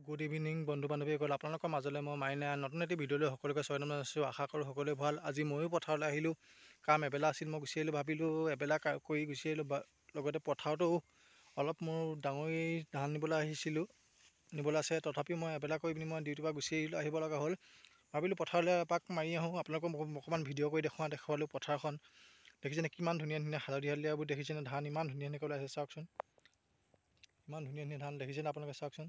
Good evening বন্ধু বান্ধৱীসকল, আপোনালোকৰ মাজলৈ মই মাইনা নতুন এটি ভিডিঅ'লৈ সকলোকে স্বাগতম জনাইছোঁ। আশা কৰোঁ সকলোৱে ভাল। আজি ময়ো পথাৰলৈ আহিলোঁ। কাম এবেলা আছিল, মই গুচি আহিলোঁ। ভাবিলোঁ এবেলা কৰি গুচি আহিলোঁ। লগতে পথাৰতো অলপ মোৰ ডাঙৰি ধান নিবলৈ নিবলৈ আছে। তথাপিও মই এবেলা কৰি পিনি মই ডিউটিৰ পৰা গুচি আহিব লগা হ'ল। ভাবিলোঁ পথাৰলৈ এপাক মাৰি আহোঁ, আপোনালোকক অকণমান ভিডিঅ' কৰি দেখুৱালোঁ পথাৰখন। দেখিছেনে কিমান ধুনীয়া ধুনীয়া হালধীয়াবোৰ দেখিছেনে? ধান ইমান ধুনীয়া ধুনীয়াকৈ ওলাইছে চাওকচোন। ইমান ধুনীয়া ধুনীয়া ধান দেখিছেনে আপোনালোকে? চাওকচোন।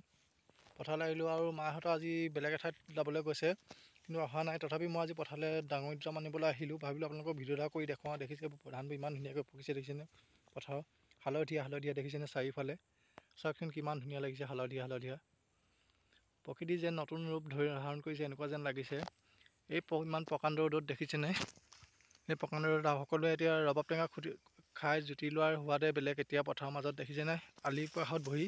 পথাৰলৈ আহিলোঁ আৰু মাহঁতৰ আজি বেলেগ এঠাইত যাবলৈ গৈছে, কিন্তু অহা নাই। তথাপি মই আজি পথাৰলৈ ডাঙৰি দুটামান নিবলৈ আহিলোঁ। ভাবিলোঁ আপোনালোকক ভিডিঅ' এটা কৰি দেখুৱাওঁ। দেখিছে ধানবোৰ ইমান ধুনীয়াকৈ পকিছে দেখিছেনে? পথাৰৰ হালধীয়া দেখিছেনে? চাৰিওফালে চাওকচোন কিমান ধুনীয়া লাগিছে। হালধীয়া প্ৰকৃতি যেন নতুন ৰূপ ধাৰণ কৰিছে এনেকুৱা যেন লাগিছে। এই ইমান প্ৰকাণ্ড ৰ'দত দেখিছেনে? এই প্ৰকাণ্ড ৰ'দত সকলোৱে এতিয়া ৰবাব টেঙা খাই জুতি লোৱাৰ সোৱাদে বেলেগ। এতিয়া পথাৰৰ মাজত দেখিছেনে? আলিৰ কাষত বহি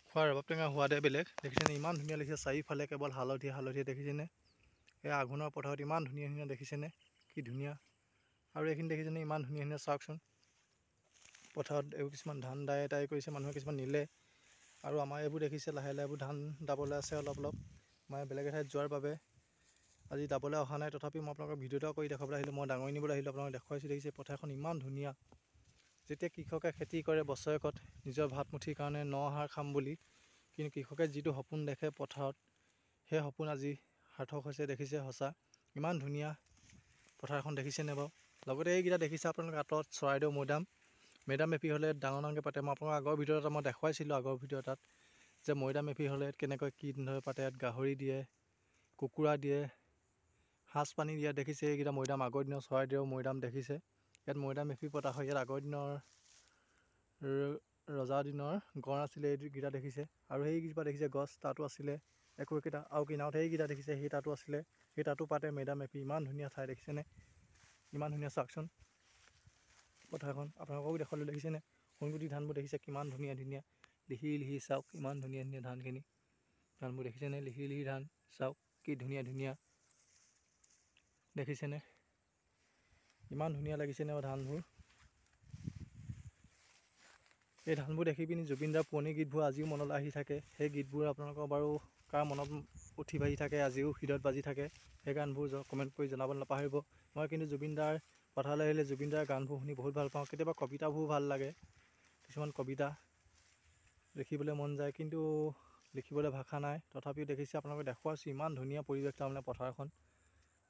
খোৱা ৰবাব টেঙা সোৱাদে বেলেগ। দেখিছেনে ইমান ধুনীয়া লাগিছে? চাৰিওফালে কেৱল হালধীয়া দেখিছেনে? এই আঘোণৰ পথাৰত ইমান ধুনীয়া ধুনীয়া দেখিছেনে? কি ধুনীয়া। আৰু এইখিনি দেখিছেনে ইমান ধুনীয়া ধুনীয়া? চাওকচোন। পথাৰত এইবোৰ কিছুমান ধান দাই কৰিছে, মানুহে কিছুমান নিলে। আৰু আমাৰ এইবোৰ দেখিছে লাহে লাহে এইবোৰ ধান দাবলৈ আছে অলপ। মই বেলেগ এঠাইত যোৱাৰ বাবে আজি দাবলৈ অহা নাই। তথাপি মই আপোনালোকক ভিডিঅ' এটা কৰি দেখুৱাবলৈ আহিলোঁ। মই ডাঙৰি নিবলৈ আহিলোঁ, আপোনালোকক দেখুৱাইছোঁ। দেখিছে পথাৰখন ইমান ধুনীয়া। যেতিয়া কৃষকে খেতি কৰে বছৰেকত নিজৰ ভাতমুঠিৰ কাৰণে ন-আহাৰ খাম বুলি, কিন্তু কৃষকে যিটো সপোন দেখে পথাৰত, সেই সপোন আজি সাৰ্থক হৈছে। দেখিছে সঁচা ইমান ধুনীয়া পথাৰখন দেখিছেনে বাৰু? লগতে এইকেইটা দেখিছে আপোনালোকে আঁতৰত চৰাইদেউ মৈদাম এপি হ'লে ডাঙৰকৈ পাতে। মই আপোনালোকৰ আগৰ ভিডিঅ' এটা মই দেখুৱাইছিলোঁ, আগৰ ভিডিঅ' এটাত যে মৈদাম এপি হ'লে কেনেকৈ কি ধৰণে পাতে। ইয়াত গাহৰি দিয়ে, কুকুৰা দিয়ে, সাজ পানী দিয়ে। দেখিছে এইকেইটা মৈদাম, আগৰ দিনৰ চৰাইদেউ মৈদাম দেখিছে। ইয়াত মৈদাম এপি পতা হয়। ইয়াত আগৰ দিনৰ ৰজা দিনৰ গড় আছিলে এইকেইটা দেখিছে। আৰু সেইকেইটা দেখিছে গছ তাতো আছিলে একোকেইটা, আৰু কিনাৰত সেইকেইটা দেখিছে সেই তাতো আছিলে। সেই তাতো পাতে মৈদাম এপি। ইমান ধুনীয়া ঠাই দেখিছেনে? ইমান ধুনীয়া। চাওকচোন পথাৰখন আপোনালোককো দেখুৱালোঁ। দেখিছেনে সোণগুটি ধানবোৰ দেখিছে কিমান ধুনীয়া লিহি চাওক ইমান ধুনীয়া ধানবোৰ দেখিছেনে? লিহি ধান চাওক কি ধুনীয়া দেখিছেনে? ইমান ধুনীয়া লাগিছেনে ধানবোৰ? এই ধানবোৰ দেখি পিনি জুবিনদাৰ পুৰণি গীতবোৰ আজিও মনলৈ আহি থাকে। সেই গীতবোৰ আপোনালোকৰ বাৰু কাৰ মনত উঠি বাঢ়ি থাকে, আজিও হৃদয়ত বাজি থাকে। সেই গানবোৰ কমেণ্ট কৰি জনাবলৈ নাপাহৰিব। মই কিন্তু জুবিনদাৰ পথাৰলৈ আহিলে জুবিনদাৰ গানবোৰ শুনি বহুত ভাল পাওঁ। কেতিয়াবা কবিতাবোৰ ভাল লাগে, কিছুমান কবিতা লিখিবলৈ মন যায়, কিন্তু লিখিবলৈ ভাষা নাই। তথাপিও দেখিছে আপোনালোকে দেখুৱাইছোঁ ইমান ধুনীয়া পৰিৱেশ তাৰমানে পথাৰখন।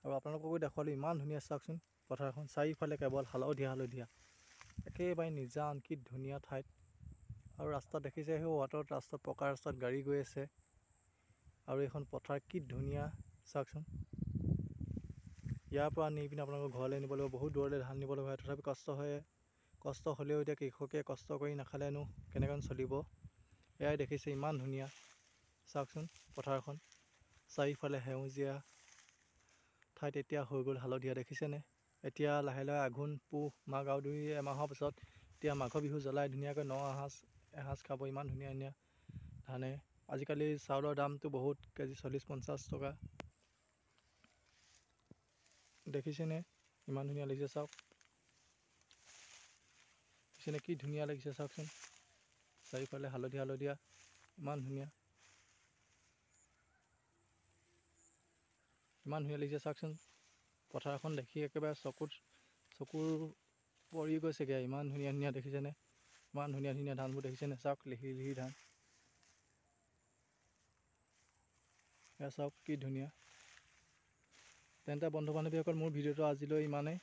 আৰু আপোনালোককো দেখুৱালোঁ ইমান ধুনীয়া। চাওকচোন পথাৰখন চাৰিওফালে কেৱল হালধীয়া একেবাৰে নিজান কি ধুনীয়া ঠাইত। আৰু ৰাস্তাত দেখিছে সেই ৱাটাৰত ৰাস্তাত পকা ৰাস্তাত গাড়ী গৈ আছে। আৰু এইখন পথাৰ কি ধুনীয়া। চাওকচোন ইয়াৰ পৰা নি পিনে আপোনালোকৰ ঘৰলৈ নিব লাগিব, বহুত দূৰলৈ ধান নিব লগা হয়। তথাপি কষ্ট হ'লেও এতিয়া কৃষকে কষ্ট কৰি নাখালেনো কেনেকৈ চলিব। এয়াই দেখিছে ইমান ধুনীয়া। চাওকচোন পথাৰখন চাৰিওফালে সেউজীয়া ঠাইত এতিয়া হৈ গ'ল হালধীয়া। দেখিছেনে? এতিয়া লাহে লাহে আঘোণ পুহ মাঘ আৰু এমাহৰ পিছত এতিয়া মাঘৰ বিহু জ্বলাই ধুনীয়াকৈ এসাঁজ খাব ইমান ধুনীয়া ধানে। আজিকালি চাউলৰ দামটো বহুত, কেজি 40-50 টকা। দেখিছেনে ইমান ধুনীয়া লাগিছে? চাওক দেখিছেনে কি ধুনীয়া লাগিছে? চাওকচোন চাৰিওফালে হালধীয়া ইমান ধুনীয়া লাগিছে। চাওকচোন পথাৰখন দেখি একেবাৰে চকুৰ পৰি গৈছেগৈ। ইমান ধুনীয়া দেখিছেনে? ইমান ধুনীয়া ধানবোৰ দেখিছেনে? চাওক লিহি ধান এয়া চাওক কি ধুনীয়া। তেন্তে বন্ধু বান্ধৱীসকল, মোৰ ভিডিঅ'টো আজিলৈ ইমানেই।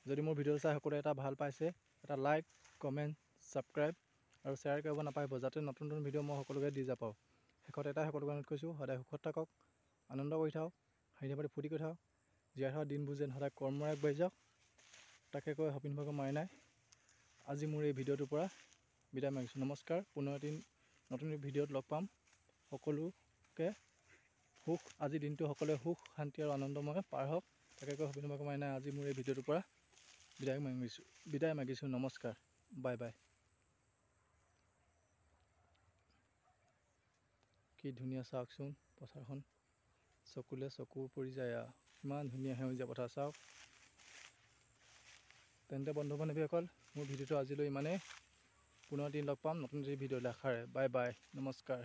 যদি মোৰ ভিডিঅ'টো চাই সকলোৱে এটা ভাল পাইছে, এটা লাইক, কমেণ্ট, ছাবস্ক্ৰাইব আৰু শ্বেয়াৰ কৰিব নাপাহৰিব, যাতে নতুন ভিডিঅ' মই সকলোকে দি যাব পাৰোঁ। শেষত এটাই সকলোকে অনুৰোধ কৰিছোঁ, সদায় সুখত থাকক, আনন্দ কৰি থাকক, হাঁহি ধেমালি ফূৰ্তি কৰি থাকক। জীয়াই থকা দিনবোৰ যেন সদায় কৰ্মৰে আগবাঢ়ি যাওক, তাকে কৈ সপিন ভগত মাইনাই আজি মোৰ এই ভিডিঅ'টোৰ পৰা বিদায় মাগিছোঁ। নমস্কাৰ। পুনৰ এদিন নতুন ভিডিঅ'ত লগ পাম। সকলোকে আজিৰ দিনটো সকলোৱে সুখ শান্তি আৰু আনন্দময় পাৰ হওক, তাকে কৈ সপিন ভগত মাইনাই আজি মোৰ এই ভিডিঅ'টোৰ পৰা বিদায় মাগিছোঁ। নমস্কাৰ। বাই। কি ধুনীয়া চাওকচোন পথাৰখন, চকুৰ পৰি যায়। ইমান ধুনীয়া সেউজীয়া পথাৰ চাওক। তেন্তে বন্ধু বান্ধৱীসকল, মোৰ ভিডিঅ'টো আজিলৈ ইমানেই। পুনৰ এদিন লগ পাম নতুন ভিডিঅ'লৈ আশাৰে। বাই। নমস্কাৰ।